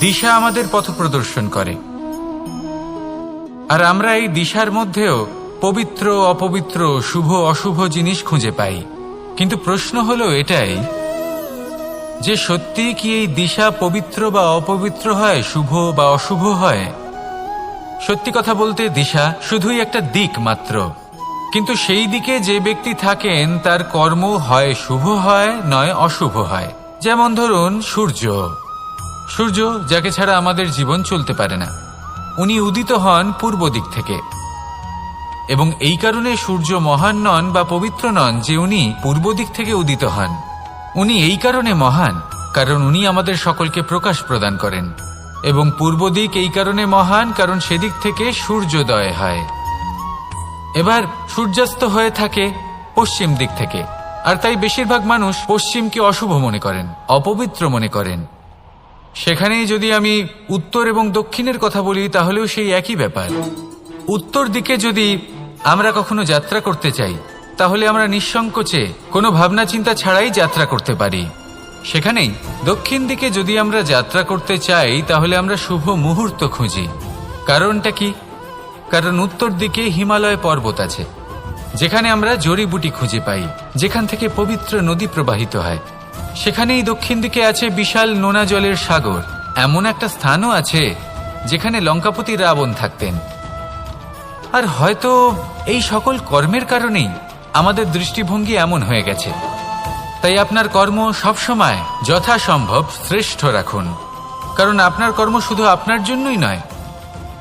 দিশা আমাদের পথ প্রদর্শন করে, আর আমরা এই দিশার মধ্যেও পবিত্র অপবিত্র, শুভ অশুভ জিনিস খুঁজে পাই। কিন্তু প্রশ্ন হলো এটাই যে সত্যি কি এই দিশা পবিত্র বা অপবিত্র হয়, শুভ বা অশুভ হয়? সত্যি কথা বলতে দিশা শুধুই একটা দিক মাত্র, কিন্তু সেই দিকে যে ব্যক্তি থাকেন তার কর্ম হয় শুভ হয় নয় অশুভ হয়। যেমন ধরুন সূর্য, যাকে ছাড়া আমাদের জীবন চলতে পারে না, উনি উদিত হন পূর্ব দিক থেকে, এবং এই কারণে সূর্য মহান নন বা পবিত্র নন যে উনি পূর্ব দিক থেকে উদিত হন। উনি এই কারণে মহান কারণ উনি আমাদের সকলকে প্রকাশ প্রদান করেন, এবং পূর্ব দিক এই কারণে মহান কারণ সেদিক থেকে সূর্যোদয় হয়। এবার সূর্যাস্ত হয়ে থাকে পশ্চিম দিক থেকে, আর তাই বেশিরভাগ মানুষ পশ্চিমকে অশুভ মনে করেন, অপবিত্র মনে করেন। সেখানেই যদি আমি উত্তর এবং দক্ষিণের কথা বলি তাহলেও সেই একই ব্যাপার। উত্তর দিকে যদি আমরা কখনো যাত্রা করতে চাই তাহলে আমরা নিঃসংকোচে কোনো ভাবনা চিন্তা ছাড়াই যাত্রা করতে পারি। সেখানেই দক্ষিণ দিকে যদি আমরা যাত্রা করতে চাই তাহলে আমরা শুভ মুহূর্ত খুঁজি। কারণটা কি? কারণ উত্তর দিকে হিমালয় পর্বত আছে, যেখানে আমরা জড়িবুটি খুঁজে পাই, যেখান থেকে পবিত্র নদী প্রবাহিত হয়। সেখানেই দক্ষিণ দিকে আছে বিশাল নোনা জলের সাগর। এমন একটা স্থানও আছে যেখানে লঙ্কাপতি রাবণ থাকতেন। আর হয়তো এই সকল কর্মের কারণেই আমাদের দৃষ্টিভঙ্গি এমন হয়ে গেছে। তাই আপনার কর্ম সবসময় যথাসম্ভব শ্রেষ্ঠ রাখুন, কারণ আপনার কর্ম শুধু আপনার জন্যই নয়।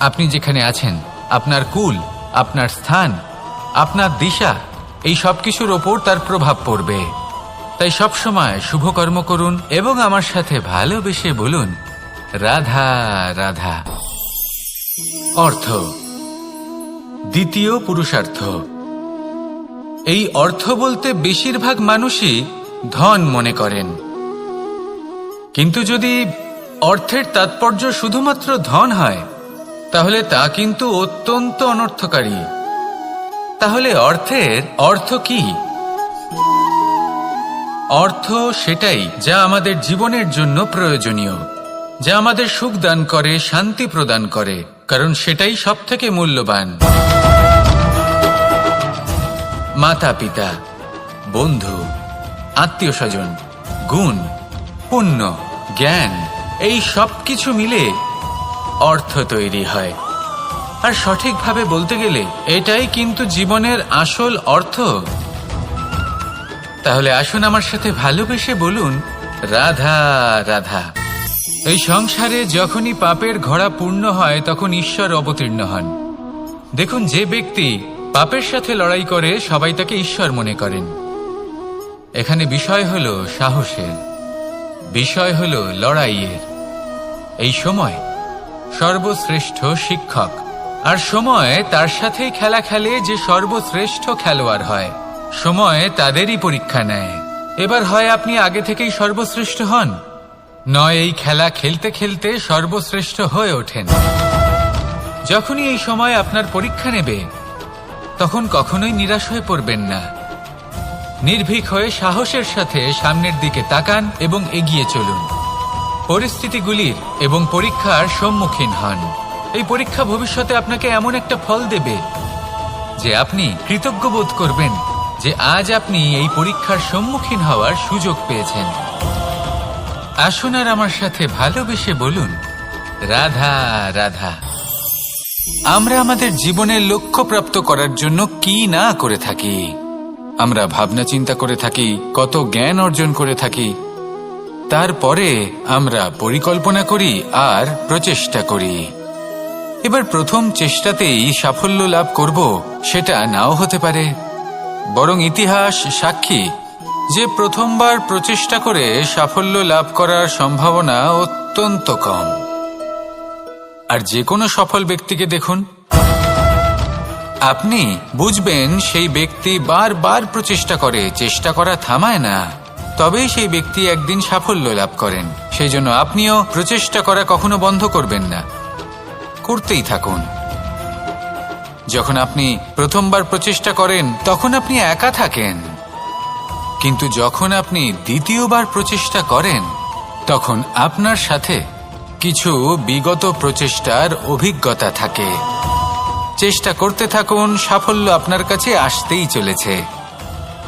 আপনি যেখানে আছেন, আপনার কুল, আপনার স্থান, আপনার দিশা, এই সব কিছুর ওপর তার প্রভাব পড়বে। তাই সবসময় শুভ কর্ম করুন এবং আমার সাথে ভালোবেসে বলুন রাধা রাধা। অর্থ, দ্বিতীয় পুরুষার্থ। এই অর্থ বলতে বেশিরভাগ মানুষই ধন মনে করেন, কিন্তু যদি অর্থের তাৎপর্য শুধুমাত্র ধন হয় তাহলে তা কিন্তু অত্যন্ত অনর্থকারী। তাহলে অর্থের অর্থ কি? অর্থ সেটাই যা আমাদের জীবনের জন্য প্রয়োজনীয়, যা আমাদের সুখ দান করে, শান্তি প্রদান করে, কারণ সেটাই সবথেকে মূল্যবান। মাতা পিতা, বন্ধু, আত্মীয় স্বজন, গুণ, পুণ্য, জ্ঞান, এই সব কিছু মিলে অর্থ তৈরি হয়। আর সঠিকভাবে বলতে গেলে এটাই কিন্তু জীবনের আসল অর্থ। তাহলে আসুন আমার সাথে ভালোবেসে বলুন রাধা রাধা। এই সংসারে যখনই পাপের ঘোড়া পূর্ণ হয় তখন ঈশ্বর অবতীর্ণ হন। দেখুন, যে ব্যক্তি পাপের সাথে লড়াই করে সবাই তাকে ঈশ্বর মনে করেন। এখানে বিষয় হলো সাহসের, বিষয় হলো লড়াইয়ের। এই সময় সর্বশ্রেষ্ঠ শিক্ষক, আর সময় তার সাথেই খেলা খেলে যে সর্বশ্রেষ্ঠ খেলোয়াড় হয়। সময় তাদেরই পরীক্ষা নেয়। এবার হয় আপনি আগে থেকেই সর্বশ্রেষ্ঠ হন, নয় এই খেলা খেলতে খেলতে সর্বশ্রেষ্ঠ হয়ে ওঠেন। যখনই এই সময় আপনার পরীক্ষা নেবে তখন কখনোই নিরাশ হয়ে পড়বেন না। নির্ভীক হয়ে সাহসের সাথে সামনের দিকে তাকান এবং এগিয়ে চলুন। পরিস্থিতিগুলির এবং পরীক্ষার সম্মুখীন হন। এই পরীক্ষা ভবিষ্যতে আপনাকে এমন একটা ফল দেবে যে আপনি কৃতজ্ঞ বোধ করবেন যে আজ আপনি এই পরীক্ষার সম্মুখীন হওয়ার সুযোগ পেয়েছেন। আসুন আর আমার সাথে ভালোবেসে বলুন রাধা রাধা। আমরা আমাদের জীবনের লক্ষ্য প্রাপ্ত করার জন্য কি না করে থাকি। আমরা ভাবনা চিন্তা করে থাকি, কত জ্ঞান অর্জন করে থাকি, তারপরে আমরা পরিকল্পনা করি আর প্রচেষ্টা করি। এবার প্রথম চেষ্টাতেই সাফল্য লাভ করব সেটা নাও হতে পারে, বরং ইতিহাস সাক্ষী যে প্রথমবার প্রচেষ্টা করে সাফল্য লাভ করার সম্ভাবনা অত্যন্ত কম। আর যে কোনো সফল ব্যক্তিকে দেখুন, আপনি বুঝবেন সেই ব্যক্তি বারবার প্রচেষ্টা করে, চেষ্টা করা থামায় না, তবেই সেই ব্যক্তি একদিন সাফল্য লাভ করেন। সেই জন্য আপনিও প্রচেষ্টা করা কখনো বন্ধ করবেন না, করতেই থাকুন। যখন আপনি প্রথমবার প্রচেষ্টা করেন তখন আপনি একা থাকেন, কিন্তু যখন আপনি দ্বিতীয়বার প্রচেষ্টা করেন তখন আপনার সাথে কিছু বিগত প্রচেষ্টার অভিজ্ঞতা থাকে। চেষ্টা করতে থাকুন, সাফল্য আপনার কাছে আসতেই চলেছে।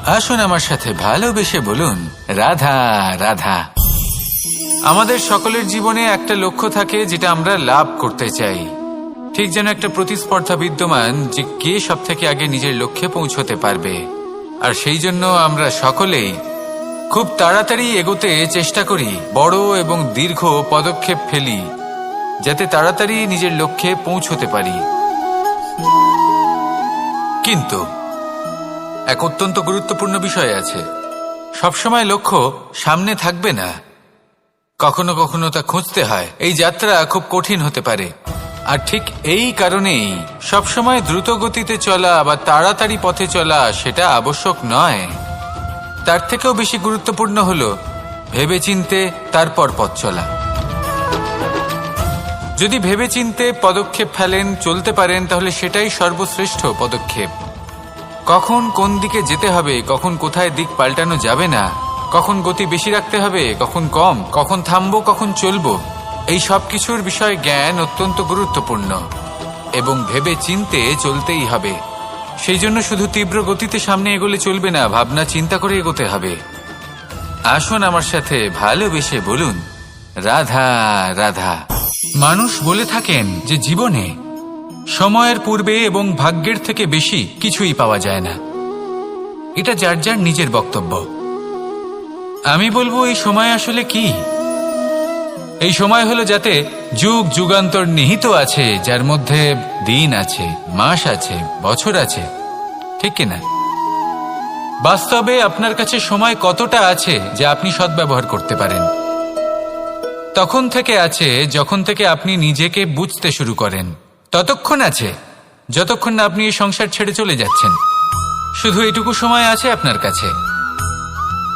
আসুন আমার সাথে ভালোবেসে বলুন, রাধা রাধা। আমাদের সকলের জীবনে একটা লক্ষ্য থাকে যেটা আমরা লাভ করতে চাই। ঠিক যেন একটা প্রতিস্পর্ধা বিদ্যমান যে কে সবথেকে আগে নিজের লক্ষ্যে পৌঁছতে পারবে। আর সেই জন্য আমরা সকলেই খুব তাড়াতাড়ি এগোতে চেষ্টা করি, বড় এবং দীর্ঘ পদক্ষেপ ফেলি যাতে তাড়াতাড়ি নিজের লক্ষ্যে পৌঁছতে পারি। কিন্তু এক অত্যন্ত গুরুত্বপূর্ণ বিষয় আছে, সবসময় লক্ষ্য সামনে থাকবে না, কখনো কখনো তা খুঁজতে হয়। এই যাত্রা খুব কঠিন হতে পারে। আর ঠিক এই কারণেই সবসময় দ্রুত গতিতে চলা বা তাড়াতাড়ি পথে চলা সেটা আবশ্যক নয়। তার থেকেও বেশি গুরুত্বপূর্ণ হলো ভেবেচিন্তে তারপর পথ চলা। যদি ভেবেচিন্তে পদক্ষেপ ফেলেন, চলতে পারেন, তাহলে সেটাই সর্বশ্রেষ্ঠ পদক্ষেপ। কখন কোন দিকে যেতে হবে, কখন কোথায় দিক পাল্টানো যাবে না, কখন গতি বেশি রাখতে হবে, কখন কম, কখন থামবো, কখন চলবো, এই সব কিছুর বিষয়ে জ্ঞান অত্যন্ত গুরুত্বপূর্ণ এবং ভেবে চিন্তে চলতেই হবে। সেই জন্য শুধু তীব্র গতিতে সামনে এগোলে চলবে না, ভাবনা চিন্তা করে এগোতে হবে। আসুন আমার সাথে ভালোবেসে বলুন, রাধা রাধা। মানুষ বলে থাকেন যে জীবনে সময়ের পূর্বে এবং ভাগ্যের থেকে বেশি কিছুই পাওয়া যায় না। এটা যার যার নিজের বক্তব্য। আমি বলবো এই সময় আসলে কি? এই সময় হলো যাতে যুগ যুগান্তর নিহিত আছে, যার মধ্যে দিন আছে, মাস আছে, বছর আছে, ঠিক কিনা? বাস্তবে আপনার কাছে সময় কতটা আছে যা আপনি সদ্ব্যবহার করতে পারেন? তখন থেকে আছে যখন থেকে আপনি নিজেকে বুঝতে শুরু করেন। ততক্ষণ আছে যতক্ষণ না আপনি এই সংসার ছেড়ে চলে যাচ্ছেন। শুধু এটুকু সময় আছে আপনার কাছে।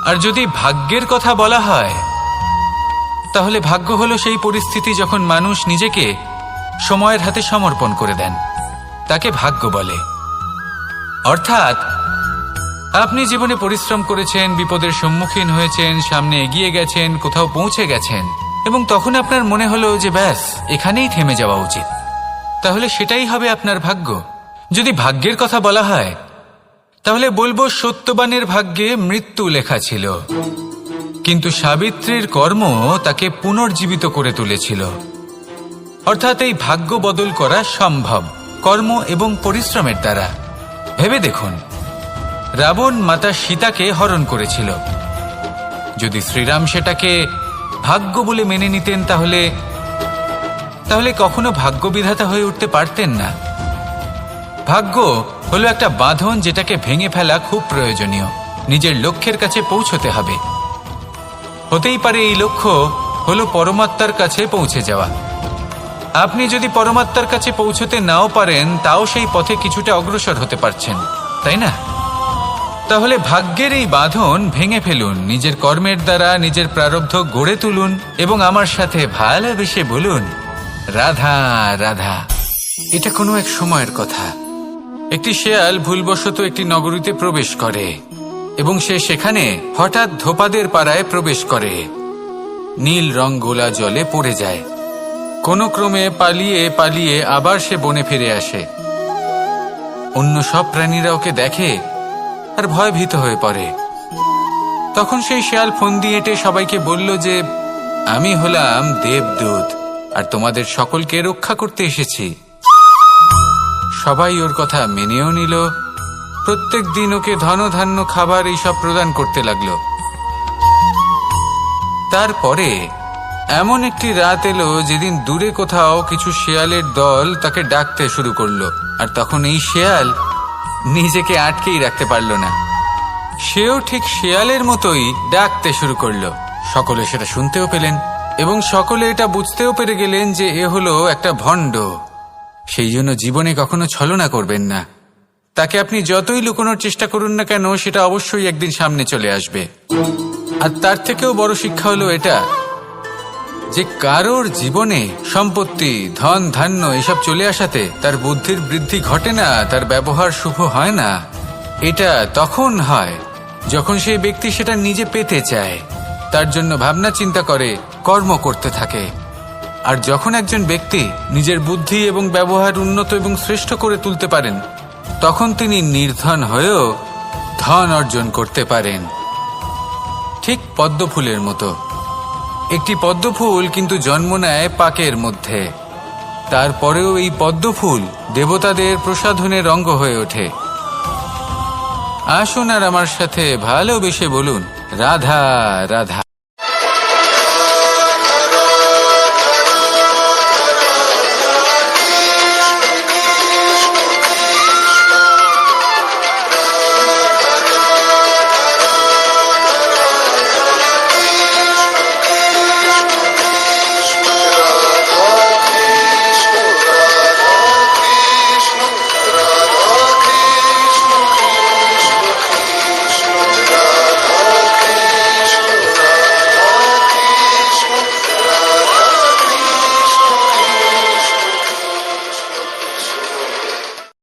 আর যদি ভাগ্যের কথা বলা হয়, তাহলে ভাগ্য হলো সেই পরিস্থিতি যখন মানুষ নিজেকে সময়ের হাতে সমর্পণ করে দেন, তাকে ভাগ্য বলে। অর্থাৎ আপনি জীবনে পরিশ্রম করেছেন, বিপদের সম্মুখীন হয়েছেন, সামনে এগিয়ে গেছেন, কোথাও পৌঁছে গেছেন, এবং তখন আপনার মনে হলো যে ব্যাস এখানেই থেমে যাওয়া উচিত। তাহলে সেটাই হবে আপনার ভাগ্য। যদি ভাগ্যের কথা বলা হয়, তাহলে বলবো সত্যবানের ভাগ্যে মৃত্যু লেখা ছিল, কিন্তু সাবিত্রীর কর্ম তাকে পুনর্জীবিত করে তুলেছিল। অর্থাৎ এই ভাগ্য বদল করা সম্ভব কর্ম এবং পরিশ্রমের দ্বারা। ভেবে দেখুন, রাবণ মাতা সীতাকে হরণ করেছিল। যদি শ্রীরাম সেটাকে ভাগ্য বলে মেনে নিতেন, তাহলে কখনো ভাগ্য বিধাতা হয়ে উঠতে পারতেন না। ভাগ্য হলো একটা বাঁধন যেটাকে ভেঙে ফেলা খুব প্রয়োজনীয়। নিজের লক্ষ্যের কাছে পৌঁছতে হবে। হতেই পারে এই লক্ষ্য হলো পরমাত্মার কাছে পৌঁছে যাওয়া। আপনি যদি পরমাত্মার কাছে পৌঁছতে নাও পারেন, তাও সেই পথে কিছুটা অগ্রসর হতে পারছেন, তাই না? তাহলে ভাগ্যের এই বাঁধন ভেঙে ফেলুন, নিজের কর্মের দ্বারা নিজের প্রারব্ধ গড়ে তুলুন এবং আমার সাথে ভালোবেসে বলুন, রাধা রাধা। এটা কোনো এক সময়ের কথা। একটি শেয়াল ভুলবশত একটি নগরীতে প্রবেশ করে এবং সে সেখানে হঠাৎ ধোপাদের পাড়ায় প্রবেশ করে। নীল রং গোলা জলে পড়ে যায়। কোনো ক্রমে পালিয়ে পালিয়ে আবার সে বনে ফিরে আসে। অন্য সব প্রাণীরা ওকে দেখে আর ভয়ভীত হয়ে পড়ে। তখন সেই শেয়াল ফোন দিয়ে এটে সবাইকে বলল যে আমি হলাম দেবদূত আর তোমাদের সকলকে রক্ষা করতে এসেছি। সবাই ওর কথা মেনেও নিল। প্রত্যেক দিন ওকে ধনধান্য খাবার এইসব প্রদান করতে লাগলো। তারপরে এমন একটি রাত এলো যেদিন দূরে কোথাও কিছু শেয়ালের দল তাকে ডাকতে শুরু করলো। আর তখন এই শেয়াল নিজেকে আটকেই রাখতে পারল না। সেও ঠিক শেয়ালের মতোই ডাকতে শুরু করলো। সকলে সেটা শুনতেও পেলেন এবং সকলে এটা বুঝতেও পেরে গেলেন যে এ হলো একটা ভণ্ড। সেই জন্য জীবনে কখনো ছলনা করবেন না। তাকে আপনি যতই লুকোনোর চেষ্টা করুন না কেন, সেটা অবশ্যই একদিন সামনে চলে আসবে। আর তার থেকেও বড় শিক্ষা হলো এটা যে কারোর জীবনে সম্পত্তি, ধন ধান্য এসব চলে আসাতে তার বুদ্ধির বৃদ্ধি ঘটে না, তার ব্যবহার শুভ হয় না। এটা তখন হয় যখন সেই ব্যক্তি সেটা নিজে পেতে চায়, তার জন্য ভাবনা চিন্তা করে, কর্ম করতে থাকে। আর যখন একজন ব্যক্তি নিজের বুদ্ধি এবং ব্যবহার উন্নত এবং শ্রেষ্ঠ করে তুলতে পারেন, তখন তিনি নির্ধন হয়েও ধন অর্জন করতে পারেন। ঠিক পদ্মফুলের মতো। একটি পদ্মফুল কিন্তু জন্ম নেয় পাকের মধ্যে, তারপরেও এই পদ্মফুল দেবতাদের প্রসাধনের অঙ্গ হয়ে ওঠে। আসুন আর আমার সাথে ভালোবেসে বলুন, রাধা রাধা।